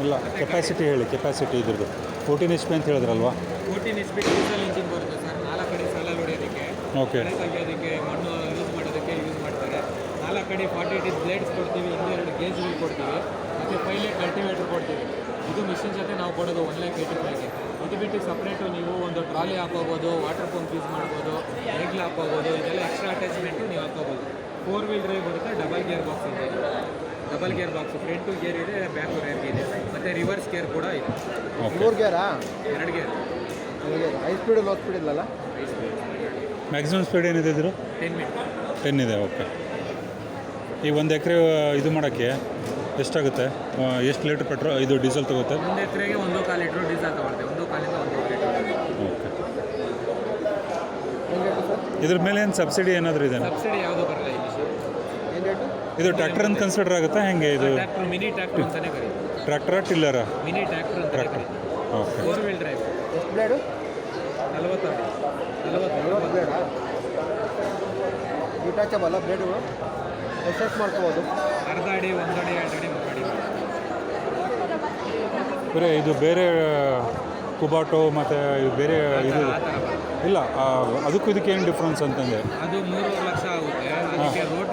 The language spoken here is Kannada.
ಇಲ್ಲ ಕೆಪಾಸಿಟಿ ಹೇಳಿ, ಕೆಪಾಸಿಟಿ ಇದ್ರದ್ದು 14 HP ಅಂತ ಹೇಳಿದ್ರಲ್ವಾ? 14 HP ಡೀಸೆಲ್ ಇಂಜಿನ್ ಬರುತ್ತೆ ಸರ್. 4 ಕಡೆ ಸಾಲ ಹೊಡೆಯೋದಕ್ಕೆ, ಓಕೆ. ಮಳೆ ತೆಗೆಯೋದಕ್ಕೆ, ಮಣ್ಣು ಯೂಸ್ ಮಾಡೋದಕ್ಕೆ ಯೂಸ್ ಮಾಡ್ತಾರೆ. 4 ಕಡೆ 48 ಬ್ಲೇಡ್ಸ್ ಕೊಡ್ತೀವಿ, ಹಿಂದೆ 2 ಗೇಜ್ಗಳು ಕೊಡ್ತೀವಿ, ಮತ್ತು 5 ಲೈಟ್ ಕಲ್ಟಿವೇಟರ್ ಕೊಡ್ತೀವಿ. ಇದು ಮಿಷಿನ್ ಜೊತೆ ನಾವು ಕೊಡೋದು 1,85,000ಗೆ. ಇದು ಬಿಟ್ಟು ಸಪ್ರೇಟು ನೀವು ಒಂದು ಟ್ರಾಲಿ ಹಾಕೋಬೋದು, ವಾಟರ್ ಪಂಪ್ ಯೂಸ್ ಮಾಡ್ಬೋದು, ನೇಗ್ಲು ಹಾಕೋಬೋದು, ಇದೆಲ್ಲ ಎಕ್ಸ್ಟ್ರಾ ಅಟ್ಯಾಚ್ಮೆಂಟು ನೀವು ಹಾಕೋಬೋದು. 4 ವೀಲ್ ಡ್ರೈವ್ ಬರುತ್ತೆ, ಡಬಲ್ ಗೇರ್ ಬಾಕ್ಸ್ ಇದೆ. Double gear box, front gear ಇದೆ, ಬ್ಯಾಕು ರೇರ್ ಇದೆ, ಮತ್ತು ರಿವರ್ಸ್ ಗೇರ್ ಕೂಡ ಇದೆ. 3 ಗೇರಾ? 2 gear. High speed low speed ಇಲ್ಲಲ್ಲ? ಮ್ಯಾಕ್ಸಿಮಮ್ ಸ್ಪೀಡ್ ಏನಿದೆ ಇದ್ರು? 10 ಮಿನಿಟ್. 10 ಇದೆ. ಓಕೆ. ಈಗ 1 ಎಕರೆ ಇದು ಮಾಡೋಕ್ಕೆ ಎಷ್ಟಾಗುತ್ತೆ? ಎಷ್ಟು ಲೀಟ್ರ್ ಪೆಟ್ರೋಲ್ ಇದು ಡೀಸೆಲ್ ತಗೋತ್ತೆ? 1 ಎಕರೆಗೆ 1.25 ಲೀಟ್ರ್ ಡೀಸೆಲ್ ತಗೊಳ್ತೇವೆ. 1.5 ಲೀಟರ್. ಓಕೆ. ಇದ್ರ ಮೇಲೆ ಏನು ಸಬ್ಸಿಡಿ ಏನಾದರೂ ಇದೆ? ಸಬ್ಸಿಡಿ ಯಾವುದೂ ಬರಲ್ಲ ಈ ಮಿಷನ್. ಏನು ರೇಟು? ಇದು ಟ್ರ್ಯಾಕ್ಟರ್ ಅಂತ ಕನ್ಸಿಡರ್ ಆಗುತ್ತಾ ಹೆಂಗೆ? ಇದು ಟ್ರ್ಯಾಕ್ಟರ್, ಮಿನಿ ಟ್ರ್ಯಾಕ್ಟರ್ ಅಂತಲೇ ಕರೀತೀವಿ. ಟ್ರ್ಯಾಕ್ಟರಾ ಟಿಲ್ಲರಾ? ಮಿನಿ ಟ್ರ್ಯಾಕ್ಟರ್ ಅಂತ ಟ್ರ್ಯಾಕ್ಟರ್. ಕರೀತೀವಿ. ಓಕೆ. 4 wheel drive. ಎಷ್ಟು ಬ್ಲೇಡು? 40 ಅಡಿ. 40 ಬ್ಲೇಡಾ? ಡಿಟ್ಯಾಚಬಲ್ಲ ಬ್ಲೇಡುಗಳು? ಎಷ್ಟೆಷ್ಟು ಮಾಡ್ಕೋಬೋದು? ಅರ್ಧ ಅಡಿ, 1 ಅಡಿ, 2 ಅಡಿ, 3 ಅಡಿ. ಬೇರೆ ಇದು ಬೇರೆ ಕುಬಾಟೋ ಮತ್ತು ಬೇರೆ ಇದು ಆ ಥರ ಬರುತ್ತೆ. ಇಲ್ಲ, ಅದಕ್ಕೂ ಇದಕ್ಕೆ ಏನು ಡಿಫ್ರೆನ್ಸ್ ಅಂತಂದೆ? ಅದು 3 ಲಕ್ಷ ಆಗುತ್ತೆ. ಅದಕ್ಕೆ ರೋಡ್